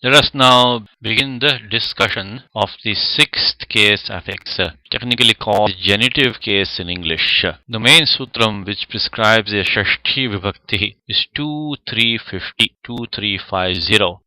Let us now begin the discussion of the sixth case affix, technically called genitive case in English. The main sutram which prescribes a Shashti Vibhakti is 2350,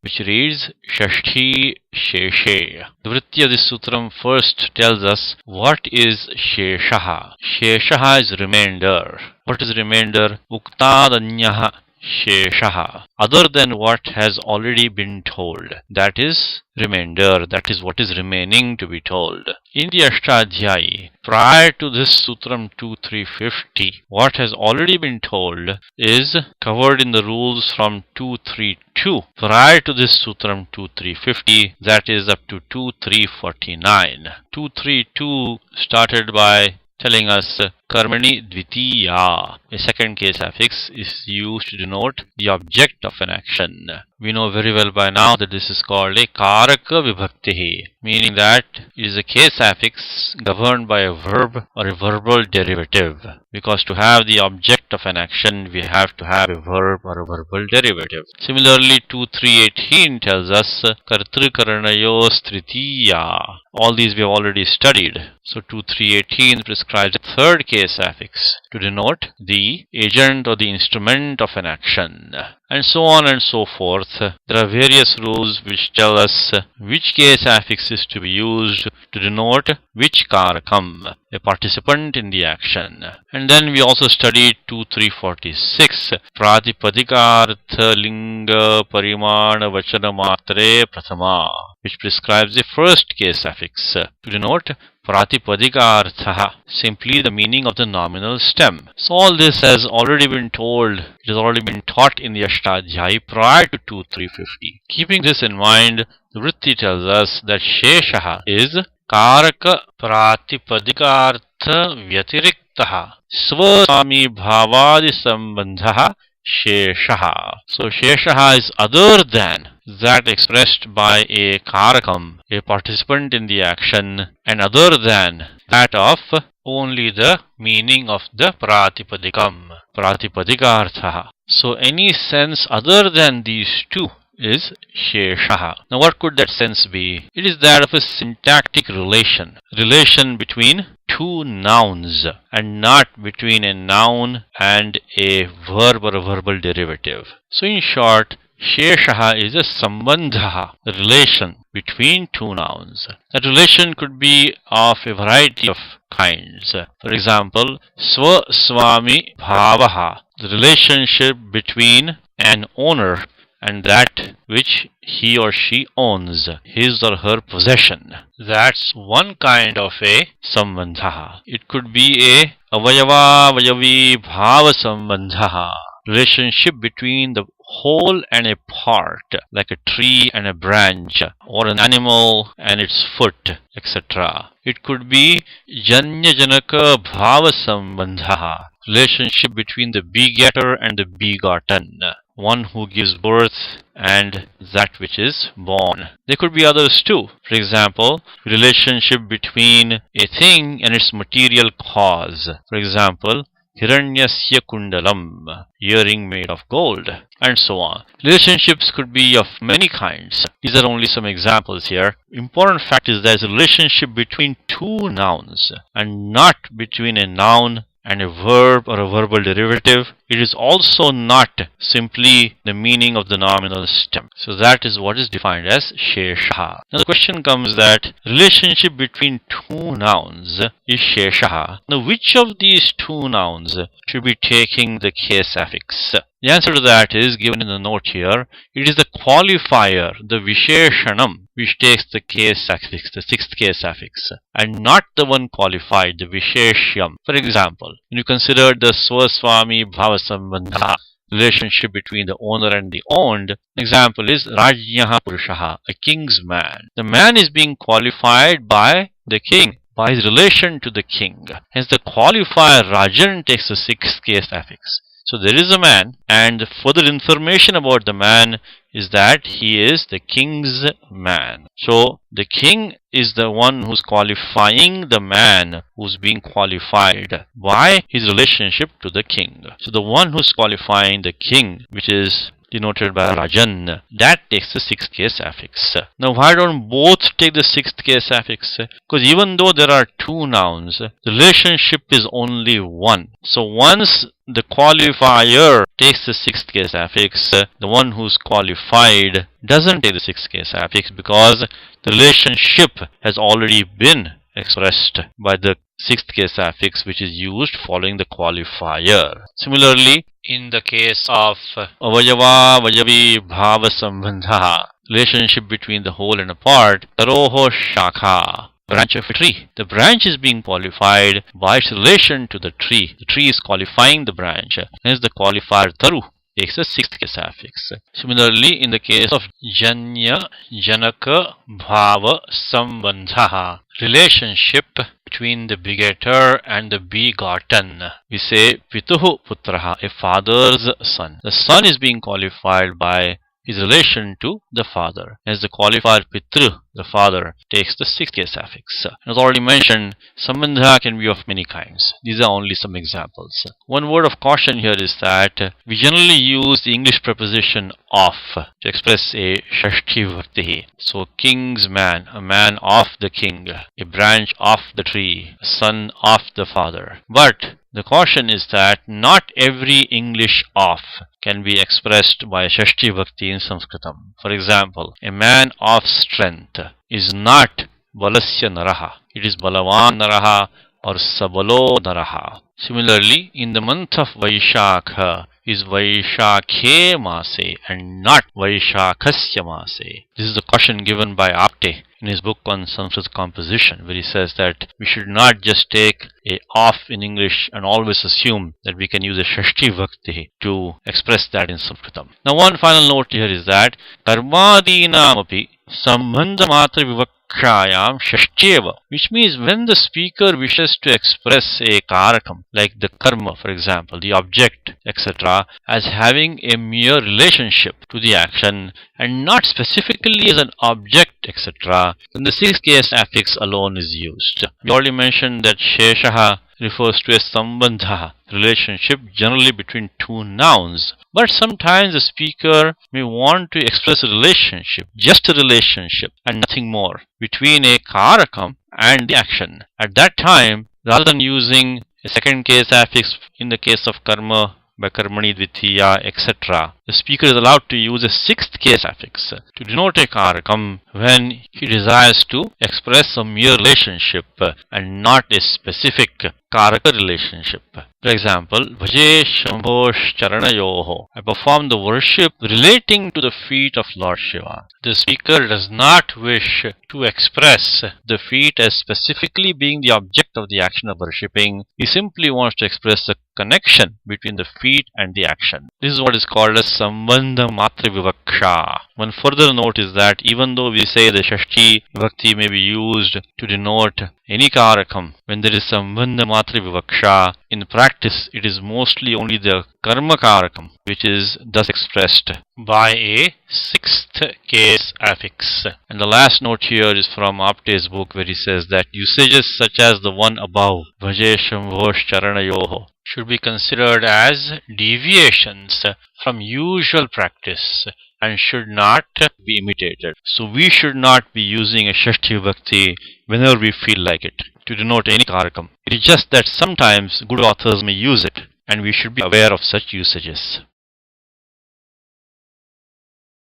which reads Shashti Sheshe. The vritti of this sutram first tells us what is Sheshaha. Sheshaha is remainder. What is remainder? Uktadanyaha Sheshaha, other than what has already been told. That is remainder, that is what is remaining to be told. In the Ashtadhyayi, prior to this Sutram 2350, what has already been told is covered in the rules from 232. Prior to this Sutram 2350, that is up to 2349. 232 started by telling us Karmani Dvitiya. A second case affix is used to denote the object of an action. We know very well by now that this is called a Karaka Vibhakti, meaning that it is a case affix governed by a verb or a verbal derivative. Because to have the object of an action, we have to have a verb or a verbal derivative. Similarly, 2318 tells us Kartrukaranayos Tritiya. All these we have already studied. So 2318 prescribes a third case affix to denote the agent or the instrument of an action. And so on and so forth. There are various rules which tell us which case affix is to be used to denote which karakam, a participant in the action. And then we also studied 2346, Pratipadhikartha Linga Parimana Vachana Matre Prathama, which prescribes the first case affix to denote Pratipadhikartha, simply the meaning of the nominal stem. So all this has already been told, it has already been taught in the Ashtadhyayi prior to 2350. Keeping this in mind, the vritti tells us that Sheshaha is Karaka Pratipadhikartha Vyatiriktaha Swaswami Bhavadi Sambandhaha Sheshaha. So Sheshaha is other than that expressed by a karakam, a participant in the action, and other than that of only the meaning of the pratipadikam, pratipadikartha. So any sense other than these two is Sheshaha. Now what could that sense be? It is that of a syntactic relation between two nouns and not between a noun and a verb or a verbal derivative. So in short, Sheshaha is a sambandha, the relation between two nouns. That relation could be of a variety of kinds. For example, Swaswami Bhavaha, the relationship between an owner and that which he or she owns, his or her possession. That's one kind of a sambandha. It could be a avayava vayavi bhava sambandha, relationship between the whole and a part, like a tree and a branch, or an animal and its foot, etc. It could be janya janaka bhava sambandha, relationship between the begetter and the begotten, one who gives birth and that which is born. There could be others too. For example, relationship between a thing and its material cause. For example, Hiranyasya kundalam, earring made of gold, and so on. Relationships could be of many kinds. These are only some examples here. Important fact is there is a relationship between two nouns and not between a noun and a verb or a verbal derivative. It is also not simply the meaning of the nominal stem. So that is what is defined as Sheshaha. Now the question comes that relationship between two nouns is Sheshaha. Now which of these two nouns should be taking the case affix? The answer to that is given in the note here. It is the qualifier, the Visheshanam, which takes the case affix, the sixth case affix, and not the one qualified, the Visheshyam. For example, when you consider the Swaswami Bhava Sambandha, relationship between the owner and the owned, example is Rajyaha Purushaha, a king's man. The man is being qualified by the king, by his relation to the king. Hence the qualifier Rajan takes the sixth case affix. So there is a man, and further information about the man is that he is the king's man. So the king is the one who's qualifying the man who's being qualified by his relationship to the king. So the one who's qualifying the king, which is denoted by Rajan. That takes the sixth case affix. Now why don't both take the sixth case affix? Because even though there are two nouns, the relationship is only one. So once the qualifier takes the sixth case affix, the one who's qualified doesn't take the sixth case affix because the relationship has already been expressed by the sixth case affix which is used following the qualifier. Similarly, in the case of avayava vayavi bhava sambandha, relationship between the whole and a part, taroho shakha, branch of a tree. The branch is being qualified by its relation to the tree. The tree is qualifying the branch. Hence the qualifier taru takes the sixth case affix. Similarly, in the case of janya janaka bhava sambandha, relationship between the begetter and the begotten, we say pituhu putraha, a father's son. The son is being qualified by his relation to the father. As the qualifier pitru, the father, takes the sixth case affix. As already mentioned, sambandha can be of many kinds. These are only some examples. One word of caution here is that we generally use the English preposition of to express a shashti vibhakti. So king's man, a man of the king, a branch of the tree, a son of the father. But the caution is that not every English of can be expressed by Shashti Bhakti in Sanskritam. For example, a man of strength is not Balasya Naraha. It is Balavan Naraha or Sabalo Naraha. Similarly, in the month of Vaishakha is Vaishakhe Mase and not Vaishakhasya Mase. This is the caution given by Apte in his book on Sanskrit composition, where he says that we should not just take a off in English and always assume that we can use a Shashti Bhakti to express that in Sanskritam. Now one final note here is that Karmadinamapi Sambandha Matra Vivakshayam Shashtyeva, which means when the speaker wishes to express a karakam, like the karma for example, the object, etc., as having a mere relationship to the action and not specifically as an object, etc., then the sixth case affix alone is used. We already mentioned that Sheshaha refers to a sambandha, relationship generally between two nouns. But sometimes the speaker may want to express a relationship, just a relationship and nothing more, between a karakam and the action. At that time, rather than using a second case affix in the case of karma, by karmani dvitiya, etc., the speaker is allowed to use a sixth case affix to denote a karakam when he desires to express a mere relationship and not a specific karaka relationship. For example, Bhaje Shambhosh Charanayoho, I perform the worship relating to the feet of Lord Shiva. The speaker does not wish to express the feet as specifically being the object of the action of worshipping. He simply wants to express the connection between the feet and the action. This is what is called as Sambandha Matra Vivaksha. One further note is that even though we say the Shashti Vibhakti may be used to denote any karakam, when there is Sambandha Matra Vivaksha, in practice it is mostly only the karma karakam which is thus expressed by a sixth case affix. And the last note here is from Apte's book, where he says that usages such as the one above, Bhaje Shambhosh Charanayoho, should be considered as deviations from usual practice and should not be imitated. So we should not be using a Shashti Vibhakti whenever we feel like it to denote any karakam. It is just that sometimes good authors may use it, and we should be aware of such usages.